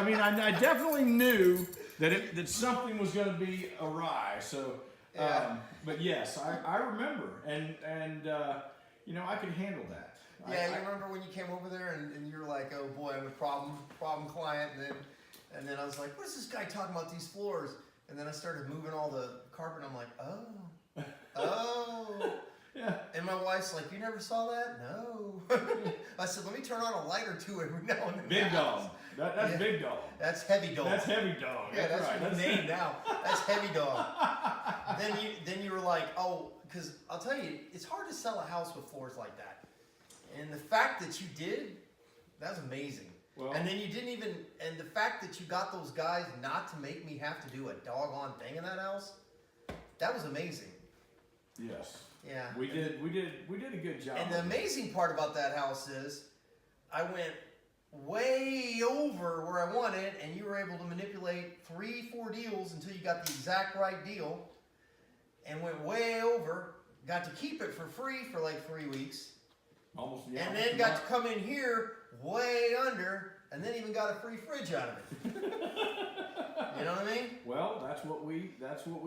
I mean, I definitely knew that something was going to be awry. So, but yes, I remember, and you know, I could handle that. Yeah, you remember when you came over there and you were like, oh boy, I'm a problem client, and then I was like, what is this guy talking about these floors? And then I started moving all the carpet, and I'm like, oh. Yeah. And my wife's like, you never saw that? No. I said, let me turn on a light or two every now and then. Big dog. That's big dog. That's heavy dog. That's heavy dog. Yeah, that's right. your name now. That's heavy dog. then you were like, oh, because I'll tell you, it's hard to sell a house with floors like that. And the fact that you did, that's amazing. Well, and then you didn't even, and the fact that you got those guys not to make me have to do a doggone thing in that house, that was amazing. Yes. Yeah. We did a good job. And the amazing part about that house is I went way over where I wanted, and you were able to manipulate 3-4 deals until you got the exact right deal, and went way over, got to keep it for free for like 3 weeks. Almost, yeah. And then got to come in here way under, and then even got a free fridge out of it. You know what I mean? Well, that's what we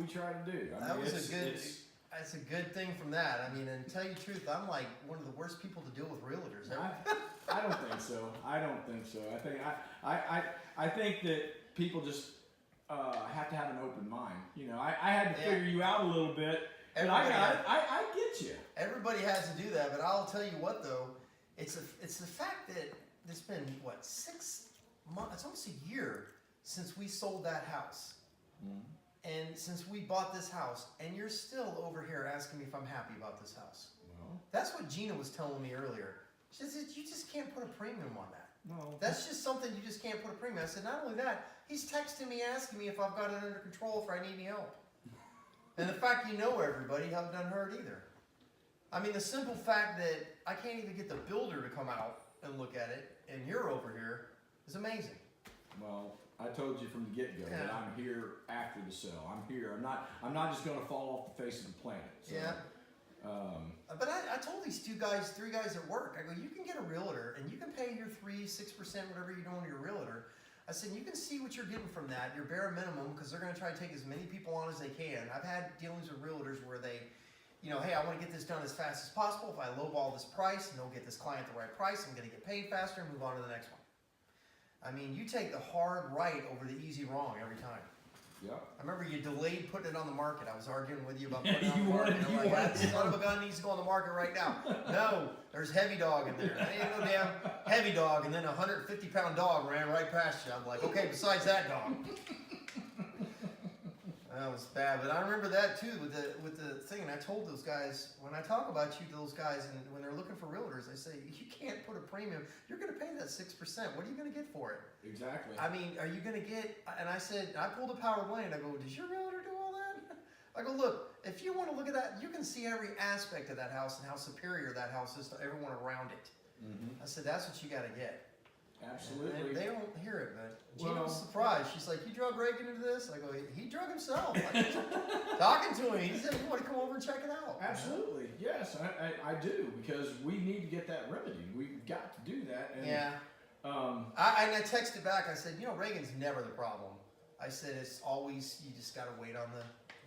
try to do. I That mean, was that's a good thing from that. I mean, and to tell you the truth, I'm like one of the worst people to deal with realtors. I don't think so. I don't think so. I think that people just have to have an open mind. You know, I had to figure you out a little bit. And I get you. Everybody has to do that, but I'll tell you what though, it's the fact that it's been what 6 months, it's almost a year since we sold that house. Mm-hmm. And since we bought this house, and you're still over here asking me if I'm happy about this house. Well, that's what Gina was telling me earlier. She said, you just can't put a premium on that. No. That's just something you just can't put a premium. I said, not only that, he's texting me asking me if I've got it under control, if I need any help. And the fact you know everybody, haven't done hurt either. I mean, the simple fact that I can't even get the builder to come out and look at it, and you're over here, is amazing. Well, I told you from the get-go that I'm here after the sale. I'm here. I'm not just going to fall off the face of the planet. So, yeah. But I told these 3 guys at work, I go, you can get a realtor, and you can pay your 3-6%, whatever you're doing to your realtor. I said, you can see what you're getting from that, your bare minimum, because they're going to try to take as many people on as they can. I've had dealings with realtors where they, you know, hey, I want to get this done as fast as possible. If I lowball this price and don't get this client the right price, I'm going to get paid faster and move on to the next one. I mean, you take the hard right over the easy wrong every time. Yeah. I remember you delayed putting it on the market. I was arguing with you about putting it on the market. You're like, that son of a gun needs to go on the market right now. No, there's heavy dog in there. There ain't no damn heavy dog, and then a 150-pound dog ran right past you. I'm like, okay, besides that dog. That was bad, but I remember that too with the thing. And I told those guys, when I talk about you to those guys, and when they're looking for realtors, I say you can't put a premium. You're going to pay that 6%. What are you going to get for it? Exactly. I mean, are you going to get? And I said, I pulled a Howard Lane. I go, does your realtor do all that? I go, look, if you want to look at that, you can see every aspect of that house and how superior that house is to everyone around it. Mm-hmm. I said, that's what you got to get. Absolutely. And they don't hear it, but Gina was surprised. She's like, you drug Reagan into this? I go, he drug himself. Like, talking to him, he said, you want to come over and check it out? Absolutely. Yes, I do, because we need to get that remedy. We've got to do that. And, yeah. I texted back. I said, you know, Reagan's never the problem. I said, it's always, you just got to wait on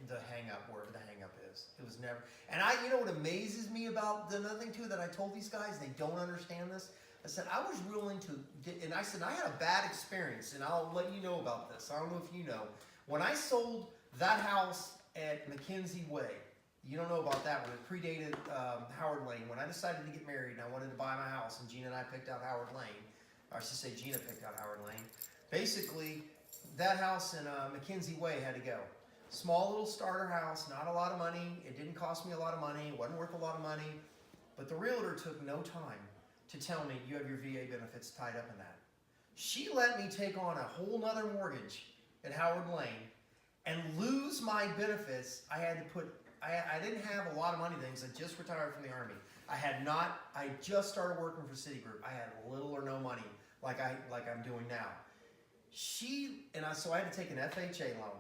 the hang-up, wherever the hang-up is. It was never. And you know what amazes me about another thing, too, that I told these guys, they don't understand this? I said, I was willing to, and I said, I had a bad experience, and I'll let you know about this. I don't know if you know. When I sold that house at McKenzie Way, you don't know about that one. It predated Howard Lane. When I decided to get married and I wanted to buy my house, and Gina and I picked out Howard Lane, or I should say Gina picked out Howard Lane, basically, that house in McKenzie Way had to go. Small little starter house, not a lot of money. It didn't cost me a lot of money. It wasn't worth a lot of money. But the realtor took no time to tell me you have your VA benefits tied up in that. She let me take on a whole nother mortgage at Howard Lane and lose my benefits. I had to put, I didn't have a lot of money then because I just retired from the Army. I just started working for Citigroup. I had little or no money like I'm doing now. So I had to take an FHA loan,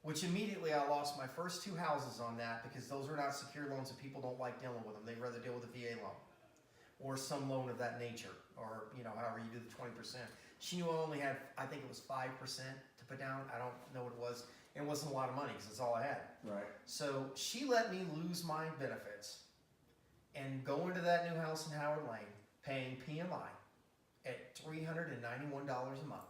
which immediately I lost my first 2 houses on that because those are not secure loans and people don't like dealing with them. They'd rather deal with a VA loan or some loan of that nature, or, you know, however you do the 20%. She knew I only had, I think it was 5% to put down. I don't know what it was. It wasn't a lot of money because that's all I had. Right. So she let me lose my benefits and go into that new house in Howard Lane, paying PMI at $391 a month.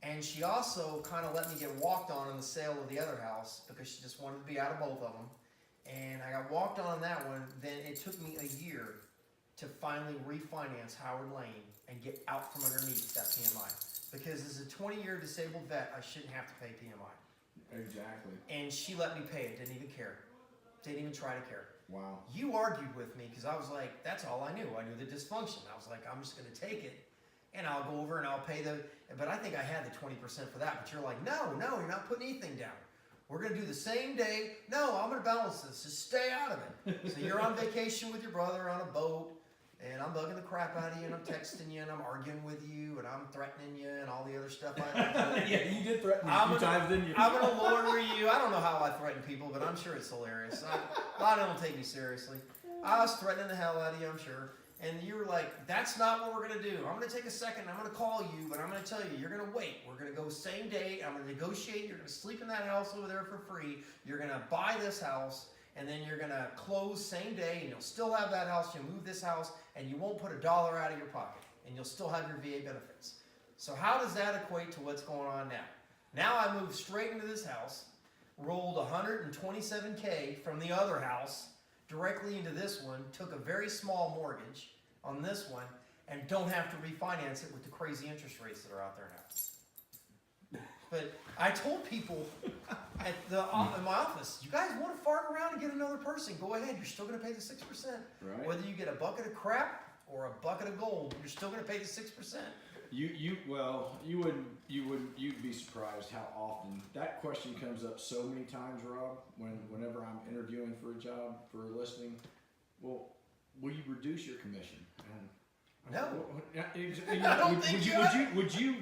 And she also kind of let me get walked on the sale of the other house because she just wanted to be out of both of them. And I got walked on that one. Then it took me a year to finally refinance Howard Lane and get out from underneath that PMI. Because as a 20-year disabled vet, I shouldn't have to pay PMI. Exactly. And she let me pay it, didn't even care. Didn't even try to care. Wow. You argued with me because I was like, that's all I knew. I knew the dysfunction. I was like, I'm just going to take it and I'll go over and I'll pay but I think I had the 20% for that. But you're like, no, you're not putting anything down. We're going to do the same day. No, I'm going to balance this. Just stay out of it. So you're on vacation with your brother on a boat. And I'm bugging the crap out of you, and I'm texting you, and I'm arguing with you, and I'm threatening you, and all the other stuff I do. Yeah, you did threaten me a few times, didn't you? I'm going to lure you. I don't know how I threaten people, but I'm sure it's hilarious. A lot of them don't take me seriously. I was threatening the hell out of you, I'm sure. And you were like, that's not what we're going to do. I'm going to take a second, I'm going to call you, but I'm going to tell you, you're going to wait. We're going to go same day. I'm going to negotiate. You're going to sleep in that house over there for free. You're going to buy this house. And then you're going to close same day, and you'll still have that house. You'll move this house, and you won't put $1 out of your pocket, and you'll still have your VA benefits. So how does that equate to what's going on now? Now I moved straight into this house, rolled $127K from the other house directly into this one, took a very small mortgage on this one, and don't have to refinance it with the crazy interest rates that are out there now. But I told people in my office, you guys want to fart around and get another person, go ahead. You're still going to pay the 6%. Right. Whether you get a bucket of crap or a bucket of gold, you're still going to pay the 6%. You'd be surprised how often that question comes up so many times, Rob. Whenever I'm interviewing for a job, for a listing, well, will you reduce your commission? And no. Would you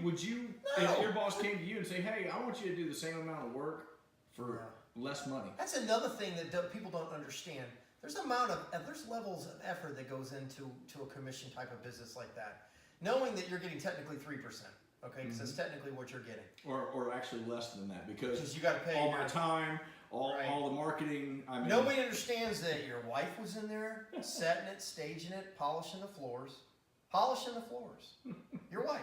No. if your boss came to you and say, hey, I want you to do the same amount of work for less money? That's another thing that people don't understand. There's levels of effort that goes into a commission type of business like that. Knowing that you're getting technically 3%, okay, because that's technically what you're getting. Or actually less than that, because you got to pay all my time, all the marketing. I mean, nobody understands that your wife was in there, setting it, staging it, polishing the floors. Your wife.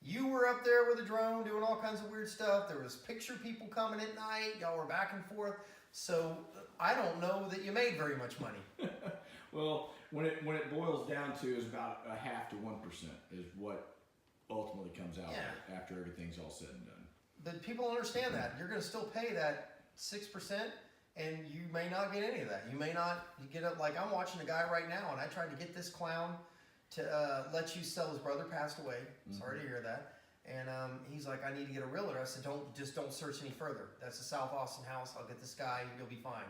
You were up there with a drone doing all kinds of weird stuff. There was picture people coming at night. Y'all were back and forth. So I don't know that you made very much money. Well, when it boils down to is about a half to 1% is what ultimately comes out after everything's all said and done. But people don't understand that. You're going to still pay that 6%, and you may not get any of that. You may not get it. Like I'm watching a guy right now, and I tried to get this clown to let you sell. His brother passed away. Sorry to hear that. And he's like, I need to get a realtor. I said, don't search any further. That's a South Austin house. I'll get this guy. You'll be fine.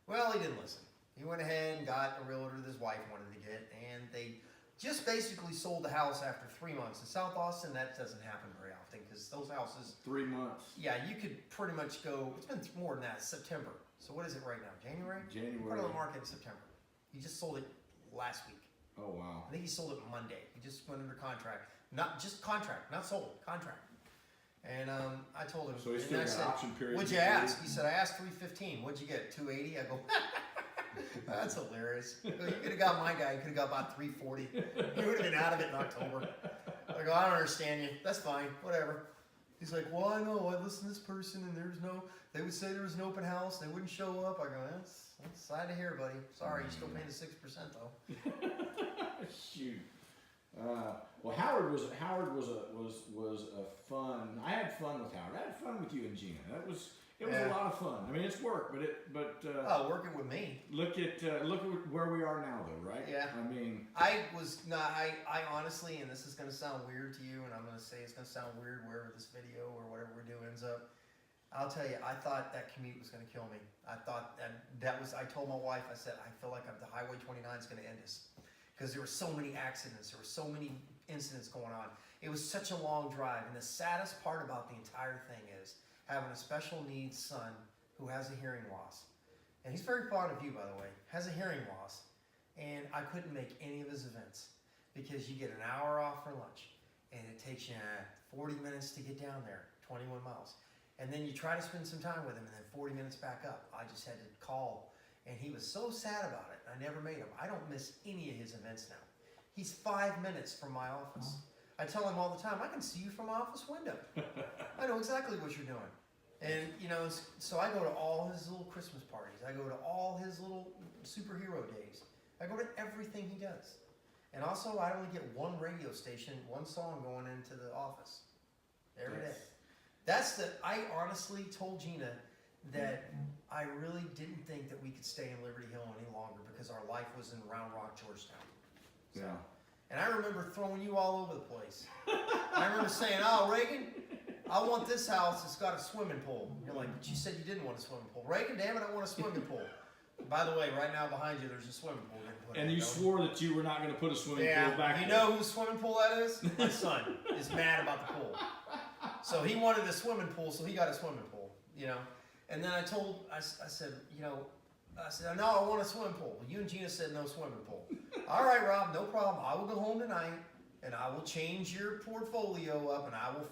Well, he didn't listen. He went ahead and got a realtor that his wife wanted to get, and they just basically sold the house after 3 months. In South Austin, that doesn't happen very often because those houses. 3 months. Yeah, you could pretty much go. It's been more than that. September. So what is it right now? January. January. Part of the market in September. He just sold it last week. Oh wow. I think he sold it Monday. He just went under contract. Not just contract, not sold, contract. And I told him. So he still got an option period. What'd you ask? He said, I asked $315. What'd you get? $280? I go, that's hilarious. You could have got my guy. You could have got about $340. He would have been out of it in October. I go, I don't understand you. That's fine. Whatever. He's like, well, I know. I listened to this person, and they would say there was an open house. They wouldn't show up. I go, that's sad to hear, buddy. Sorry, you're still paying the 6% though. Shoot. Well, Howard was a fun. I had fun with Howard. I had fun with you and Gina. It was a lot of fun. I mean, it's work, but working with me. Look at where we are now, though, right? Yeah. I mean, I honestly, and this is going to sound weird to you, and I'm going to say it's going to sound weird wherever this video or whatever we're doing ends up. I'll tell you, I thought that commute was going to kill me. I thought I told my wife, I said, I feel like the Highway 29 is going to end us. Because there were so many accidents, there were so many incidents going on. It was such a long drive, and the saddest part about the entire thing is having a special needs son who has a hearing loss. And he's very fond of you, by the way, has a hearing loss, and I couldn't make any of his events because you get an hour off for lunch. and it takes you 40 minutes to get down there, 21 miles. And then you try to spend some time with him, and then 40 minutes back up. I just had to call, and he was so sad about it. I never made him. I don't miss any of his events now. He's 5 minutes from my office. I tell him all the time, I can see you from my office window. I know exactly what you're doing. And, you know, so I go to all his little Christmas parties. I go to all his little superhero days. I go to everything he does. And also, I only get one radio station, one song going into the office every day. I honestly told Gina that I really didn't think that we could stay in Liberty Hill any longer because our life was in Round Rock, Georgetown. So, Yeah. and I remember throwing you all over the place. I remember saying, oh, Reagan, I want this house that's got a swimming pool. You're like, but you said you didn't want a swimming pool. Reagan, damn it, I want a swimming pool. By the way, right now behind you, there's a swimming pool. And you swore that you were not going to put a swimming pool back you there. know whose swimming pool that is? My son is mad about the pool. So he wanted a swimming pool, so he got a swimming pool, you know. And then I said, you know, no, I want a swimming pool. Well, you and Gina said no swimming pool. All right, Rob, no problem. I will go home tonight, and I will change your portfolio up, and I will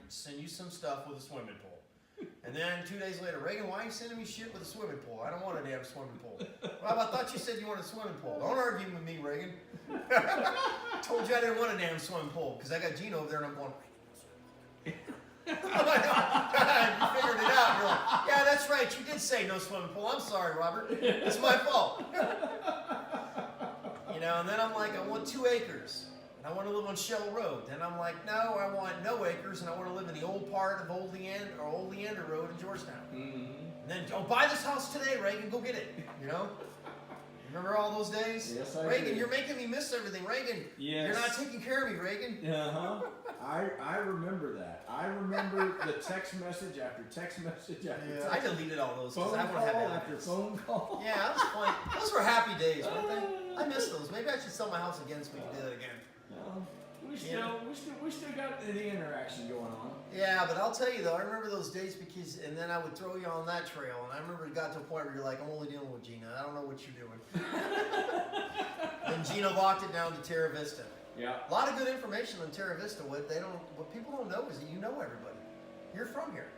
send you some stuff with a swimming pool. And then 2 days later, Reagan, why are you sending me shit with a swimming pool? I don't want a damn swimming pool. Rob, I thought you said you wanted a swimming pool. Don't argue with me, Reagan. Told you I didn't want a damn swimming pool because I got Gina over there and I'm going, you figured it out. You're like, yeah, that's right. You did say no swimming pool. I'm sorry, Robert. It's my fault. You know, and then I'm like, I want 2 acres. I want to live on Shell Road. Then I'm like, no, I want no acres, and I want to live in the old part of Old Leander Road in Georgetown. Mm-hmm. And then, buy this house today, Reagan. Go get it. You know? Remember all those days? Yes, I Reagan, do. You're making me miss everything. Reagan, Yes. You're not taking care of me, Reagan. Uh-huh. I remember that. I remember the text message after text message after text. I deleted all those because Phone I want to call have after evidence. phone call. Yeah, that was fun. Those were happy days, weren't they? I miss those. Maybe I should sell my house again so we can do that again. No, we still got the interaction going on. Yeah, but I'll tell you though, I remember those days and then I would throw you on that trail, and I remember it got to a point where you're like, I'm only dealing with Gina. I don't know what you're doing. And Gina locked it down to Terra Vista. Yeah. A lot of good information on Terra Vista. What people don't know is that you know everybody. You're from here,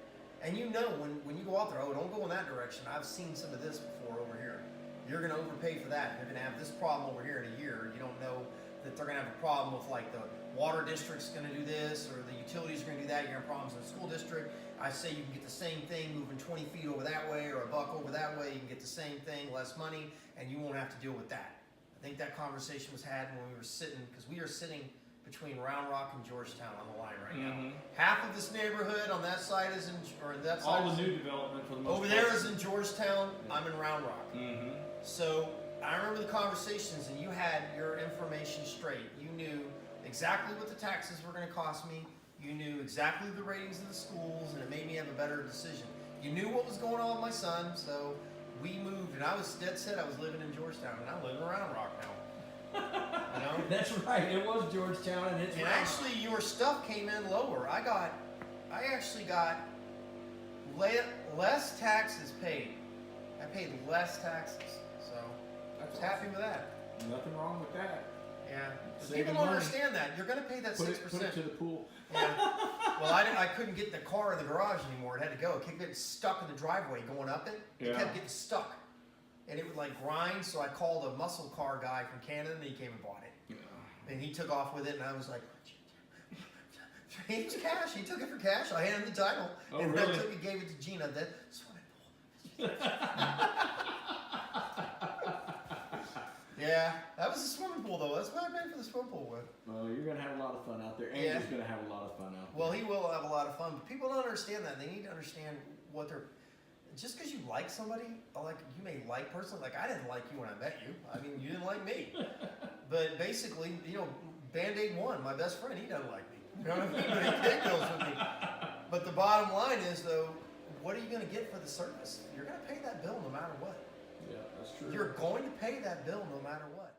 and you know when you go out there. Oh, don't go in that direction. I've seen some of this before over here. You're going to overpay for that. You're going to have this problem over here in a year. You don't know that they're going to have a problem with like the water district's going to do this or the utilities are going to do that. You're going to have problems in the school district. I say you can get the same thing moving 20 feet over that way or a buck over that way. You can get the same thing, less money, and you won't have to deal with that. I think that conversation was had when we were sitting, because we are sitting between Round Rock and Georgetown on the line right now. Half of this neighborhood on that side is all the new development for the most over part. there is in Georgetown. I'm in Round Rock. Mm-hmm. So I remember the conversations, and you had your information straight. You knew exactly what the taxes were going to cost me. You knew exactly the ratings of the schools, and it made me have a better decision. You knew what was going on with my son, so we moved, and I was dead set I was living in Georgetown, and I live in Round Rock now. You know? That's right. It was Georgetown, and it's And Round Rock. actually, your stuff came in lower. I actually got less taxes paid. I paid less taxes, so I was happy with that. Nothing wrong with that. Yeah. Saving People don't money. understand that. You're going to pay that 6%. Put it to the pool. Yeah. Well, I couldn't get the car in the garage anymore. It had to go. It kept getting stuck in the driveway going up it. It kept getting stuck. And it would like grind, so I called a muscle car guy from Canada, and he came and bought it. Yeah. And he took off with it, and I was like, he was cash. He took it for cash. I handed him the title. Oh, and really? I took it, gave it to Gina. Then swimming pool. Yeah, that was a swimming pool though. That's what I paid for the swimming pool with. Well, you're gonna have a lot of fun out there. Andrew's gonna have a lot of fun out there. Well, he will have a lot of fun, but people don't understand that. They need to understand what they're. Just because you like somebody, like you may like personally, like I didn't like you when I met you. I mean, you didn't like me. But basically, you know, Band-Aid 1, my best friend, he doesn't like me. You know what I mean? But he deals with me. But the bottom line is, though, what are you going to get for the service? You're going to pay that bill no matter what. Yeah, that's true. You're going to pay that bill no matter what.